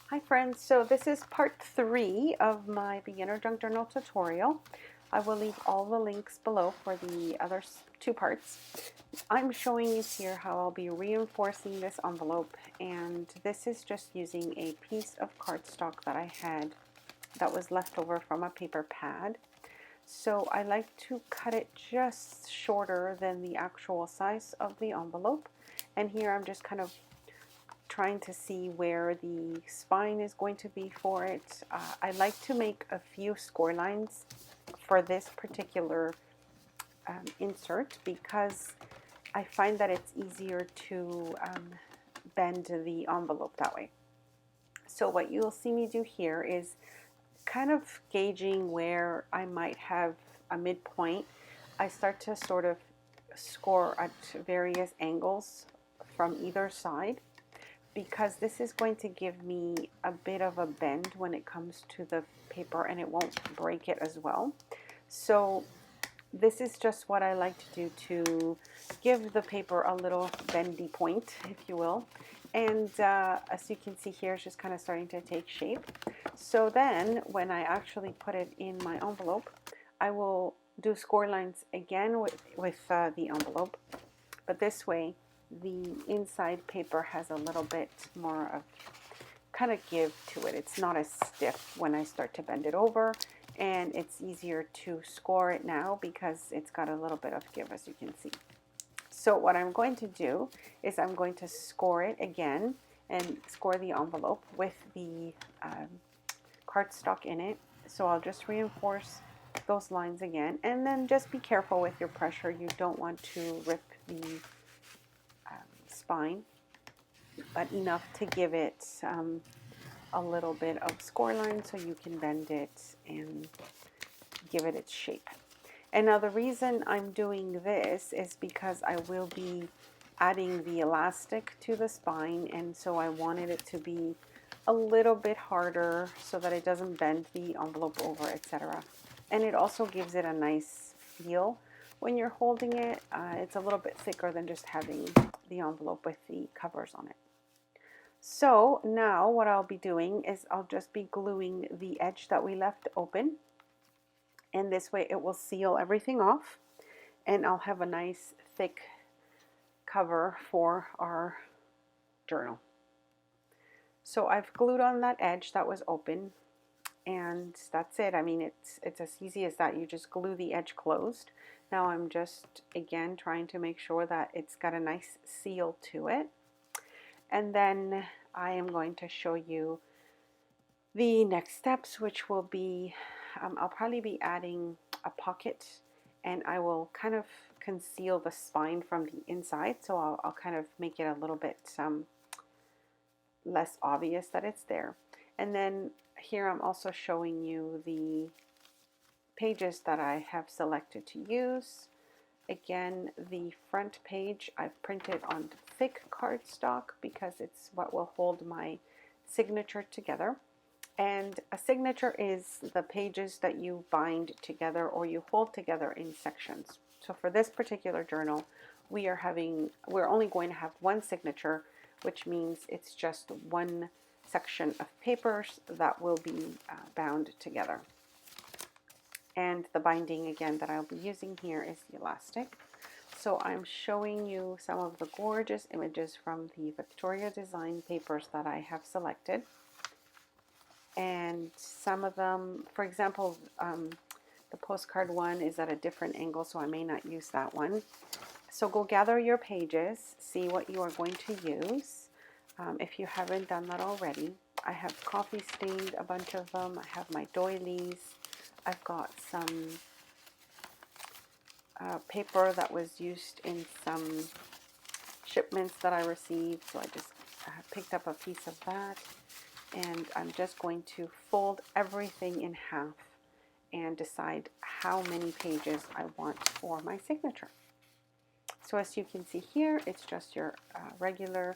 Hi friends, so this is part 3 of my beginner junk journal tutorial. I will leave all the links below for the other 2 parts. I'm showing you here how I'll be reinforcing this envelope, and this is just using a piece of cardstock that I had that was left over from a paper pad. So I like to cut it just shorter than the actual size of the envelope, and here I'm just kind of trying to see where the spine is going to be for it. I like to make a few score lines for this particular insert because I find that it's easier to bend the envelope that way. So what you'll see me do here is kind of gauging where I might have a midpoint. I start to sort of score at various angles from either side, because this is going to give me a bit of a bend when it comes to the paper, and it won't break it as well. So this is just what I like to do to give the paper a little bendy point, if you will. And as you can see here, it's just kind of starting to take shape. So then when I actually put it in my envelope, I will do score lines again with the envelope, but this way the inside paper has a little bit more of kind of give to it. It's not as stiff when I start to bend it over, and it's easier to score it now because it's got a little bit of give, as you can see. So what I'm going to do is I'm going to score it again and score the envelope with the cardstock in it. So I'll just reinforce those lines again, and then just be careful with your pressure. You don't want to rip the spine, but enough to give it a little bit of score line so you can bend it and give it its shape. And now the reason I'm doing this is because I will be adding the elastic to the spine, and so I wanted it to be a little bit harder so that it doesn't bend the envelope over, etc. And it also gives it a nice feel when you're holding it. It's a little bit thicker than just having the envelope with the covers on it. So now what I'll be doing is I'll just be gluing the edge that we left open, and this way it will seal everything off, and I'll have a nice thick cover for our journal. So I've glued on that edge that was open, and that's it. I mean, it's as easy as that. You just glue the edge closed. Now I'm just again trying to make sure that it's got a nice seal to it, and then I am going to show you the next steps, which will be I'll probably be adding a pocket, and I will kind of conceal the spine from the inside, so I'll kind of make it a little bit less obvious that it's there. And then here I'm also showing you the pages that I have selected to use. Again, the front page I've printed on thick cardstock because it's what will hold my signature together. And a signature is the pages that you bind together or you hold together in sections. So for this particular journal, we're only going to have one signature, which means it's just one section of papers that will be bound together. And the binding again that I'll be using here is the elastic. So I'm showing you some of the gorgeous images from the Victoria Design papers that I have selected. And some of them, for example, the postcard one is at a different angle, so I may not use that one. So go gather your pages, see what you are going to use. If you haven't done that already, I have coffee stained a bunch of them. I have my doilies. I've got some paper that was used in some shipments that I received, so I just picked up a piece of that. And I'm just going to fold everything in half and decide how many pages I want for my signature. So as you can see here, it's just your regular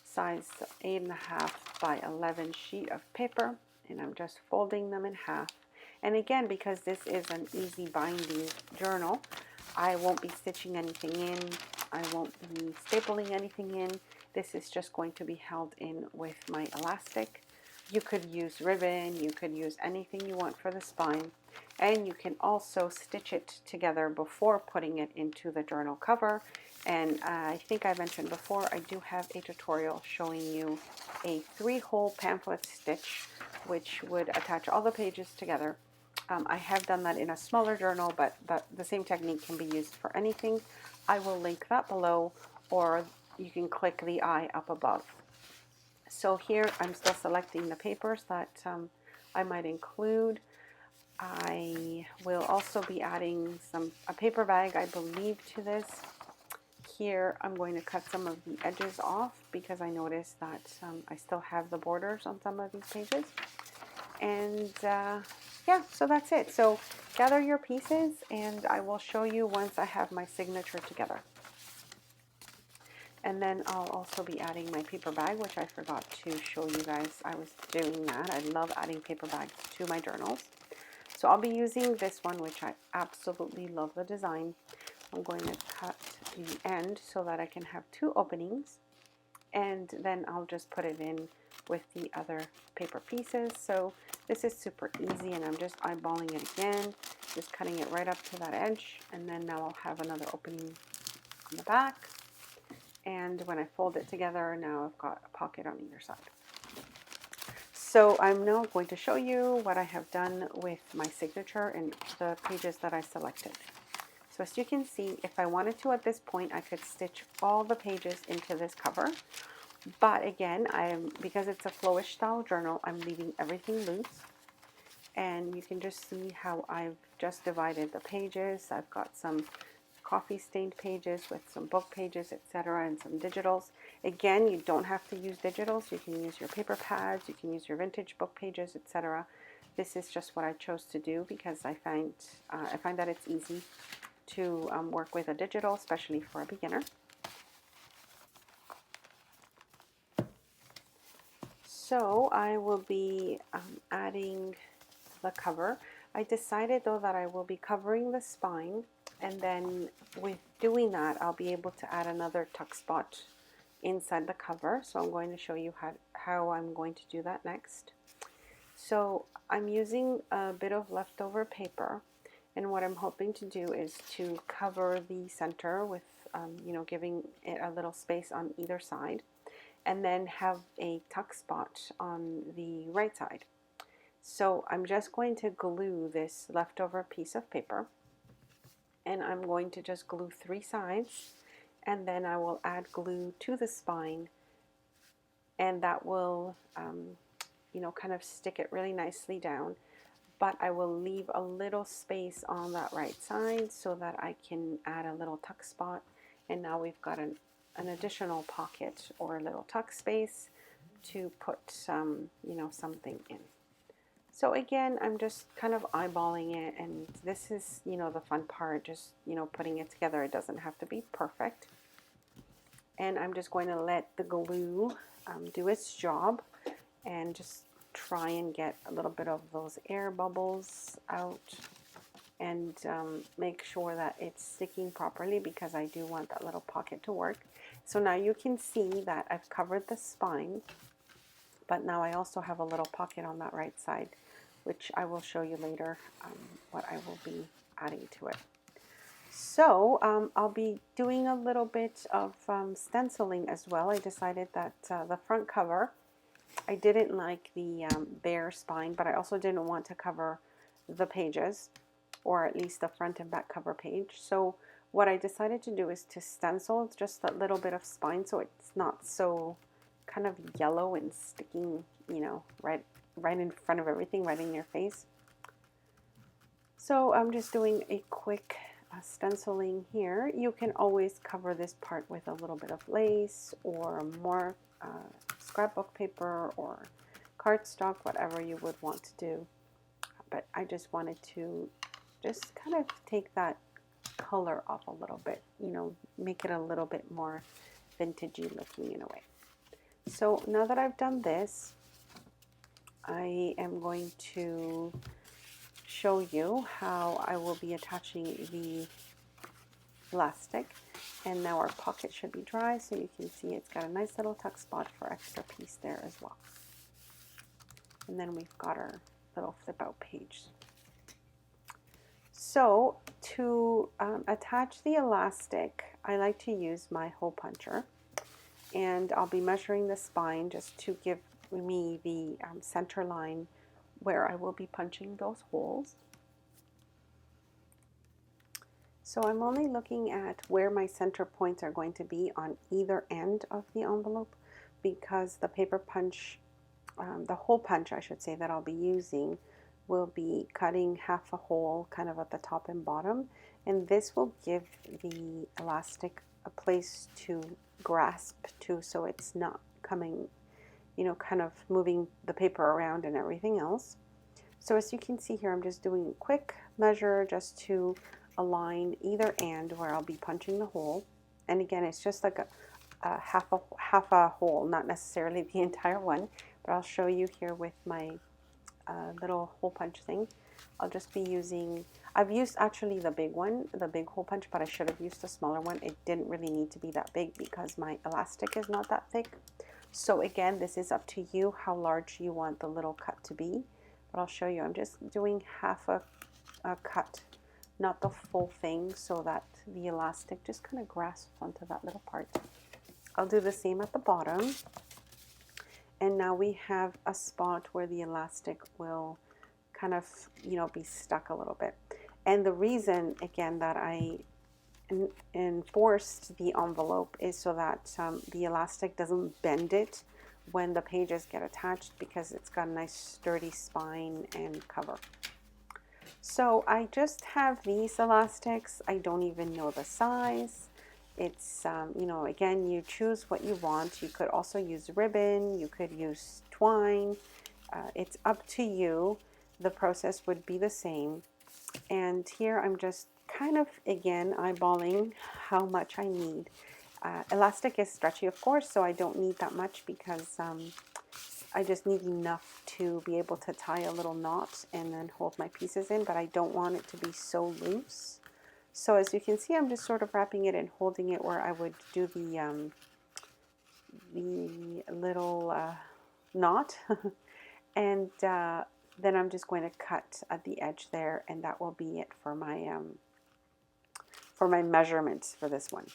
size 8.5 by 11 sheet of paper, and I'm just folding them in half. And again, because this is an easy binding journal, I won't be stitching anything in, I won't be stapling anything in. This is just going to be held in with my elastic. You could use ribbon, you could use anything you want for the spine, and you can also stitch it together before putting it into the journal cover. And I think I mentioned before, I do have a tutorial showing you a 3-hole pamphlet stitch, which would attach all the pages together. I have done that in a smaller journal, but the same technique can be used for anything. I will link that below, or you can click the eye up above. So here I'm still selecting the papers that I might include. I will also be adding a paper bag, I believe, to this. Here I'm going to cut some of the edges off because I noticed that I still have the borders on some of these pages. And yeah, so that's it. So gather your pieces and I will show you once I have my signature together. And then I'll also be adding my paper bag, which I forgot to show you guys. I was doing that. I love adding paper bags to my journals. So I'll be using this one, which I absolutely love the design. I'm going to cut the end so that I can have 2 openings. And then I'll just put it in with the other paper pieces. So this is super easy, and I'm just eyeballing it again, just cutting it right up to that edge. And then now I'll have another opening on the back. And when I fold it together, now I've got a pocket on either side. So I'm now going to show you what I have done with my signature and the pages that I selected. So as you can see, if I wanted to at this point, I could stitch all the pages into this cover. But again, because it's a flowish style journal, I'm leaving everything loose. And you can just see how I've just divided the pages. I've got some coffee stained pages with some book pages, etc., and some digitals. Again, you don't have to use digitals. You can use your paper pads, you can use your vintage book pages, etc. This is just what I chose to do because I find that it's easy to work with a digital, especially for a beginner. So I will be adding the cover. I decided though that I will be covering the spine, and then with doing that I'll be able to add another tuck spot inside the cover. So I'm going to show you how I'm going to do that next. So I'm using a bit of leftover paper, and what I'm hoping to do is to cover the center with giving it a little space on either side, and then have a tuck spot on the right side. So I'm just going to glue this leftover piece of paper, and I'm going to just glue 3 sides, and then I will add glue to the spine, and that will kind of stick it really nicely down. But I will leave a little space on that right side so that I can add a little tuck spot, and now we've got an additional pocket or a little tuck space to put something in. So again, I'm just kind of eyeballing it, and this is, the fun part, just, putting it together. It doesn't have to be perfect. And I'm just going to let the glue do its job and just try and get a little bit of those air bubbles out, and make sure that it's sticking properly because I do want that little pocket to work. So now you can see that I've covered the spine, but now I also have a little pocket on that right side, which I will show you later what I will be adding to it. So I'll be doing a little bit of stenciling as well. I decided that the front cover, I didn't like the bare spine, but I also didn't want to cover the pages, or at least the front and back cover page. So what I decided to do is to stencil just a little bit of spine so it's not so kind of yellow and sticking, right in front of everything, right in your face. So I'm just doing a quick stenciling here. You can always cover this part with a little bit of lace or more scrapbook paper or cardstock, whatever you would want to do. But I just wanted to just kind of take that color off a little bit, make it a little bit more vintagey looking in a way. So now that I've done this, I am going to show you how I will be attaching the elastic. And now our pocket should be dry, so you can see it's got a nice little tuck spot for extra piece there as well. And then we've got our little flip out page. So to attach the elastic, I like to use my hole puncher, and I'll be measuring the spine just to give me the center line where I will be punching those holes. So I'm only looking at where my center points are going to be on either end of the envelope, because the paper punch, the hole punch I should say, that I'll be using will be cutting half a hole kind of at the top and bottom, and this will give the elastic a place to grasp to, so it's not coming, you know, kind of moving the paper around and everything else. So as you can see here, I'm just doing a quick measure just to align either end where I'll be punching the hole. And again, it's just like a half a hole, not necessarily the entire one, but I'll show you here with my little hole punch thing. I'll just be using, I've used actually the big one, the big hole punch, but I should have used a smaller one. It didn't really need to be that big because my elastic is not that thick. So again, this is up to you how large you want the little cut to be, but I'll show you. I'm just doing half a cut, not the full thing, so that the elastic just kind of grasps onto that little part. I'll do the same at the bottom. And now we have a spot where the elastic will kind of, you know, be stuck a little bit. And the reason, again, that I enforced the envelope is so that the elastic doesn't bend it when the pages get attached, because it's got a nice sturdy spine and cover. So I just have these elastics. I don't even know the size. It's, you know, again, you choose what you want. You could also use ribbon, you could use twine. It's up to you. The process would be the same. And here I'm just kind of, again, eyeballing how much I need. Elastic is stretchy, of course, so I don't need that much, because I just need enough to be able to tie a little knot and then hold my pieces in, but I don't want it to be so loose. So as you can see, I'm just sort of wrapping it and holding it where I would do the little knot. And then I'm just going to cut at the edge there, and that will be it for my measurements for this one.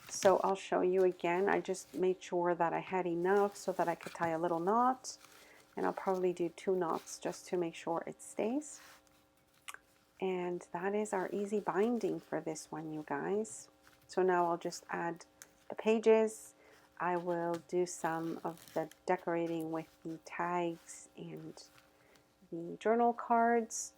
So I'll show you again. I just made sure that I had enough so that I could tie a little knot, and I'll probably do 2 knots just to make sure it stays. And that is our easy binding for this one, you guys. So now I'll just add the pages. I will do some of the decorating with the tags and the journal cards.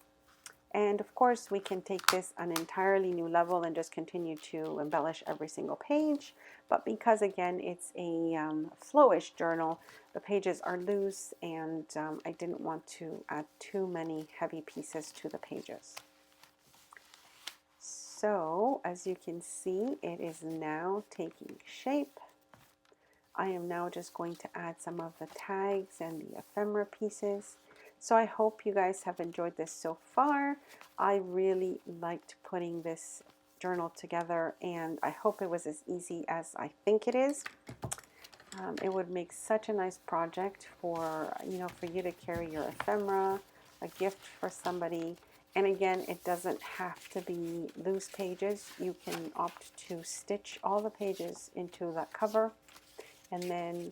And of course, we can take this an entirely new level and just continue to embellish every single page. But because, again, it's a flowish journal, the pages are loose, and I didn't want to add too many heavy pieces to the pages. So, as you can see, it is now taking shape. I am now just going to add some of the tags and the ephemera pieces. So I hope you guys have enjoyed this so far. I really liked putting this journal together, and I hope it was as easy as I think it is. It would make such a nice project for, you know, for you to carry your ephemera, a gift for somebody. And again, it doesn't have to be loose pages. You can opt to stitch all the pages into that cover, and then,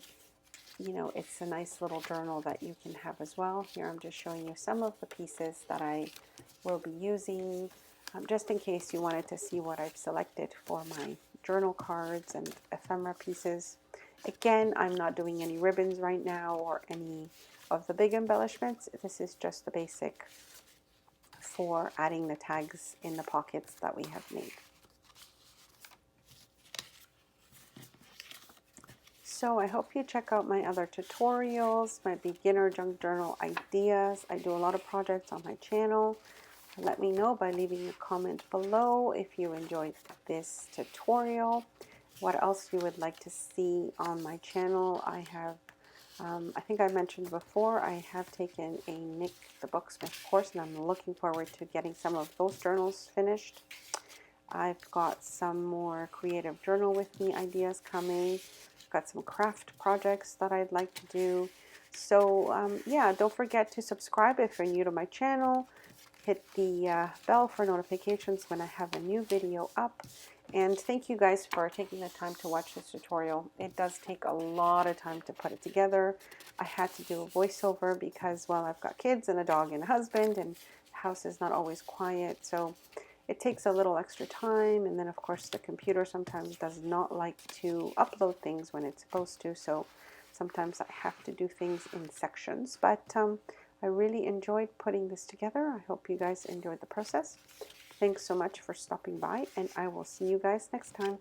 you know, it's a nice little journal that you can have as well. Here I'm just showing you some of the pieces that I will be using, just in case you wanted to see what I've selected for my journal cards and ephemera pieces. Again, I'm not doing any ribbons right now or any of the big embellishments. This is just the basic for adding the tags in the pockets that we have made. So I hope you check out my other tutorials, my beginner junk journal ideas. I do a lot of projects on my channel. Let me know by leaving a comment below if you enjoyed this tutorial, what else you would like to see on my channel. I have, I think I mentioned before, I have taken a Nick the Booksmith course, and I'm looking forward to getting some of those journals finished. I've got some more creative journal with me ideas coming. Got some craft projects that I'd like to do. So yeah, don't forget to subscribe if you're new to my channel. Hit the bell for notifications when I have a new video up. And thank you guys for taking the time to watch this tutorial. It does take a lot of time to put it together. I had to do a voiceover because, well, I've got kids and a dog and a husband, and the house is not always quiet. So it takes a little extra time. And then, of course, the computer sometimes does not like to upload things when it's supposed to. So sometimes I have to do things in sections. But I really enjoyed putting this together. I hope you guys enjoyed the process. Thanks so much for stopping by, and I will see you guys next time.